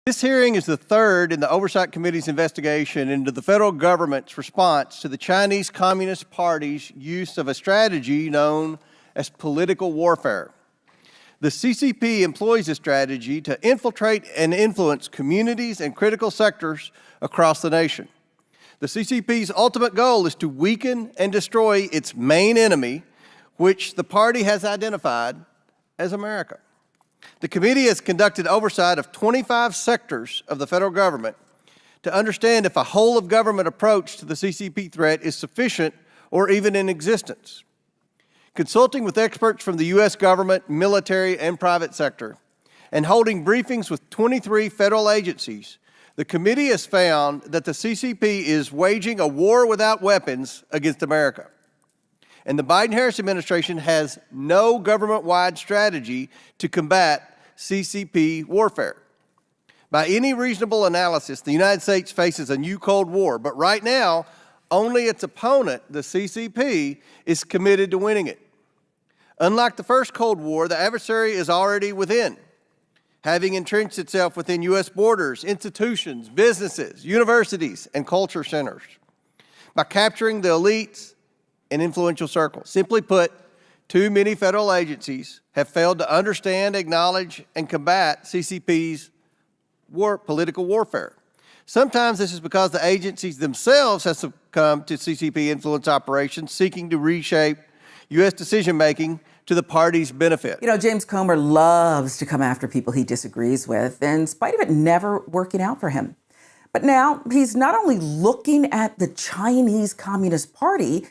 This hearing is the third in the Oversight Committee's investigation into the federal government's response to the Chinese Communist Party's use of a strategy known as political warfare. The CCP employs this strategy to infiltrate and influence communities and critical sectors across the nation. The CCP's ultimate goal is to weaken and destroy its main enemy, which the party has identified as America. The committee has conducted oversight of 25 sectors of the federal government to understand if a whole-of-government approach to the CCP threat is sufficient or even in existence. Consulting with experts from the U.S. government, military, and private sector, and holding briefings with 23 federal agencies, the committee has found that the CCP is waging a war without weapons against America. And the Biden-Harris administration has no government-wide strategy to combat CCP warfare. By any reasonable analysis, the United States faces a new Cold War, but right now, only its opponent, the CCP, is committed to winning it. Unlike the first Cold War, the adversary is already within, having entrenched itself within U.S. borders, institutions, businesses, universities, and culture centers. By capturing the elites and influential circles. Simply put, too many federal agencies have failed to understand, acknowledge, and combat CCP's political warfare. Sometimes this is because the agencies themselves have succumbed to CCP influence operations seeking to reshape U.S. decision-making to the party's benefit. You know, James Comer loves to come after people he disagrees with, in spite of it never working out for him. But now he's not only looking at the Chinese Communist Party,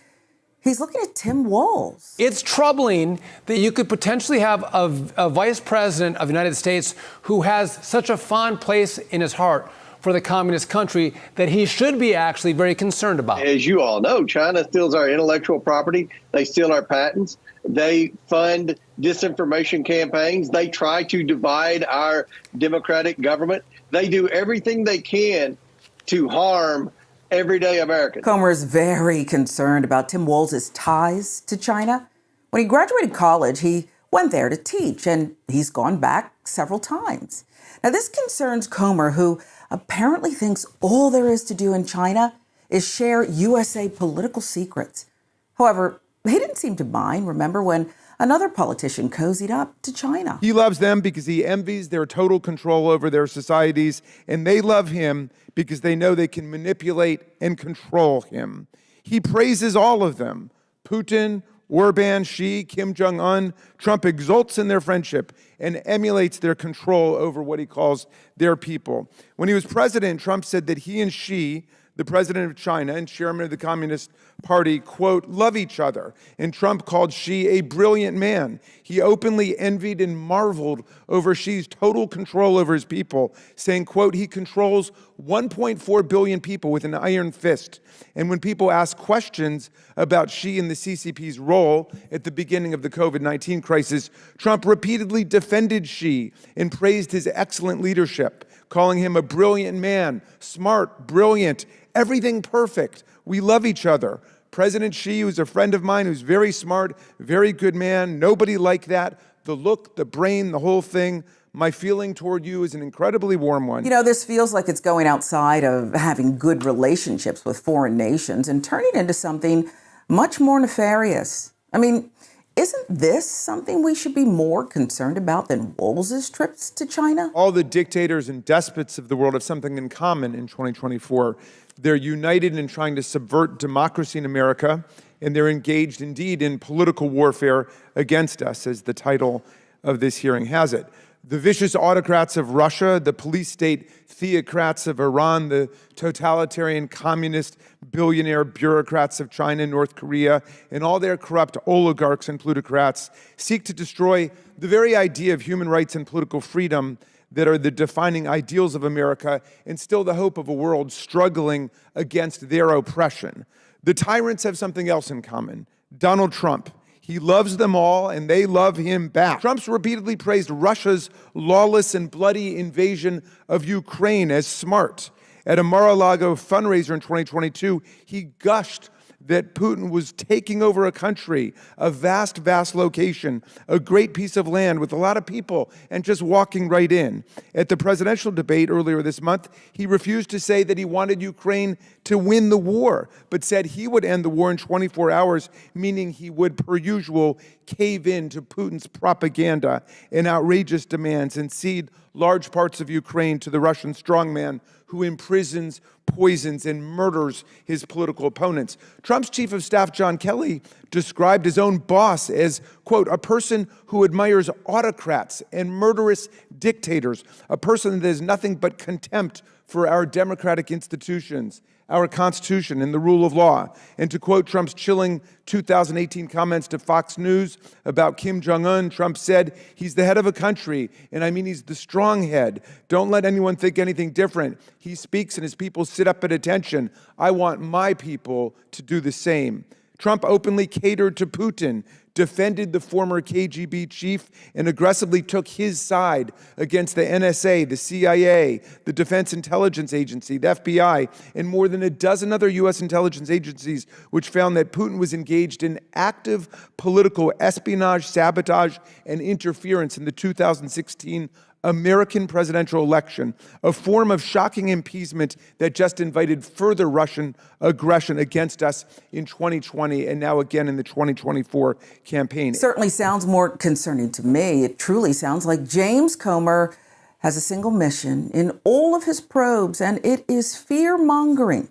he's looking at Tim Walz. It's troubling that you could potentially have a vice president of the United States who has such a fond place in his heart for the communist country that he should be actually very concerned about. As you all know, China steals our intellectual property. They steal our patents. They fund disinformation campaigns. They try to divide our democratic government. They do everything they can to harm everyday Americans. Comer is very concerned about Tim Walz's ties to China. When he graduated college, he went there to teach, and he's gone back several times. Now, this concerns Comer, who apparently thinks all there is to do in China is share USA political secrets. However, he didn't seem to mind, remember, when another politician cozied up to China. He loves them because he envies their total control over their societies, and they love him because they know they can manipulate and control him. He praises all of them, Putin, Orban, Xi, Kim Jong-un. Trump exults in their friendship and emulates their control over what he calls their people. When he was president, Trump said that he and Xi, the president of China and chairman of the Communist Party, quote, love each other. And Trump called Xi a brilliant man. He openly envied and marveled over Xi's total control over his people, saying, quote, he controls 1.4 billion people with an iron fist. And when people ask questions about Xi and the CCP's role at the beginning of the COVID-19 crisis, Trump repeatedly defended Xi and praised his excellent leadership, calling him a brilliant man, smart, brilliant, everything perfect. We love each other. President Xi, who's a friend of mine, who's very smart, very good man, nobody like that. The look, the brain, the whole thing. My feeling toward you is an incredibly warm one. You know, this feels like it's going outside of having good relationships with foreign nations and turning into something much more nefarious. I mean, isn't this something we should be more concerned about than Walz's trips to China? All the dictators and despots of the world have something in common in 2024. They're united in trying to subvert democracy in America, and they're engaged indeed in political warfare against us, as the title of this hearing has it. The vicious autocrats of Russia, the police state theocrats of Iran, the totalitarian communist billionaire bureaucrats of China, North Korea, and all their corrupt oligarchs and plutocrats seek to destroy the very idea of human rights and political freedom that are the defining ideals of America and still the hope of a world struggling against their oppression. The tyrants have something else in common. Donald Trump. He loves them all, and they love him back. Trump's repeatedly praised Russia's lawless and bloody invasion of Ukraine as smart. At a Mar-a-Lago fundraiser in 2022, he gushed that Putin was taking over a country, a vast, vast location, a great piece of land with a lot of people, and just walking right in. At the presidential debate earlier this month, he refused to say that he wanted Ukraine to win the war, but said he would end the war in 24 hours, meaning he would, per usual, cave in to Putin's propaganda and outrageous demands and cede large parts of Ukraine to the Russian strongman who imprisons, poisons, and murders his political opponents. Trump's chief of staff, John Kelly, described his own boss as, quote, a person who admires autocrats and murderous dictators, a person that has nothing but contempt for our democratic institutions, our Constitution, and the rule of law. And to quote Trump's chilling 2018 comments to Fox News about Kim Jong-un, Trump said, he's the head of a country, and I mean he's the strong head. Don't let anyone think anything different. He speaks and his people sit up at attention. I want my people to do the same. Trump openly catered to Putin, defended the former KGB chief, and aggressively took his side against the NSA, the CIA, the Defense Intelligence Agency, the FBI, and more than a dozen other U.S. intelligence agencies, which found that Putin was engaged in active political espionage, sabotage, and interference in the 2016 American presidential election, a form of shocking appeasement that just invited further Russian aggression against us in 2020 and now again in the 2024 campaign. Certainly sounds more concerning to me. It truly sounds like James Comer has a single mission in all of his probes, and it is fear-mongering.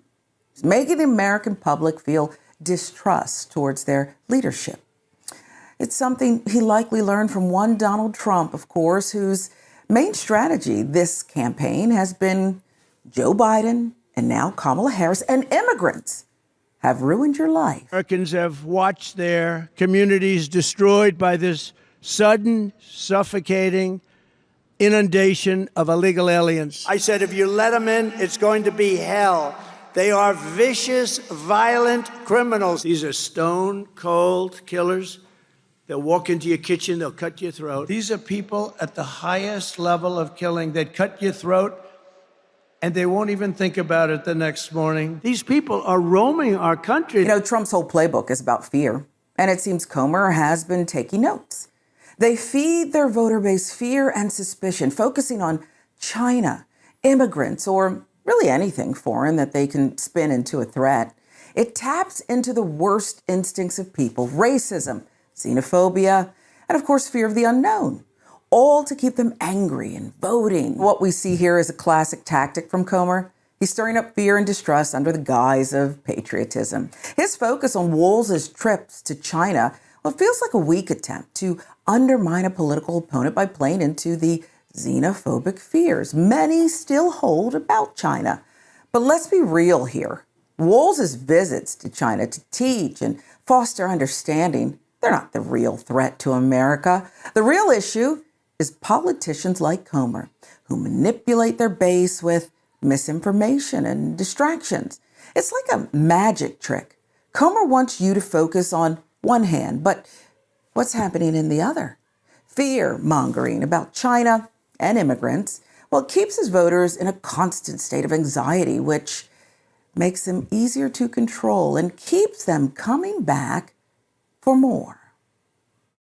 It's making the American public feel distrust towards their leadership. It's something he likely learned from one Donald Trump, of course, whose main strategy this campaign has been Joe Biden and now Kamala Harris, and immigrants have ruined your life. Americans have watched their communities destroyed by this sudden, suffocating inundation of illegal aliens. I said, if you let them in, it's going to be hell. They are vicious, violent criminals. These are stone-cold killers. They'll walk into your kitchen, they'll cut your throat. These are people at the highest level of killing. They'd cut your throat, and they won't even think about it the next morning. These people are roaming our country. You know, Trump's whole playbook is about fear, and it seems Comer has been taking notes. They feed their voter base fear and suspicion, focusing on China, immigrants, or really anything foreign that they can spin into a threat. It taps into the worst instincts of people: racism, xenophobia, and of course, fear of the unknown, all to keep them angry and voting. What we see here is a classic tactic from Comer. He's stirring up fear and distrust under the guise of patriotism. His focus on Walz's trips to China, well, it feels like a weak attempt to undermine a political opponent by playing into the xenophobic fears many still hold about China. But let's be real here. Walz's visits to China to teach and foster understanding, they're not the real threat to America. The real issue is politicians like Comer, who manipulate their base with misinformation and distractions. It's like a magic trick. Comer wants you to focus on one hand, but what's happening in the other? Fear-mongering about China and immigrants, well, it keeps his voters in a constant state of anxiety, which makes them easier to control and keeps them coming back for more.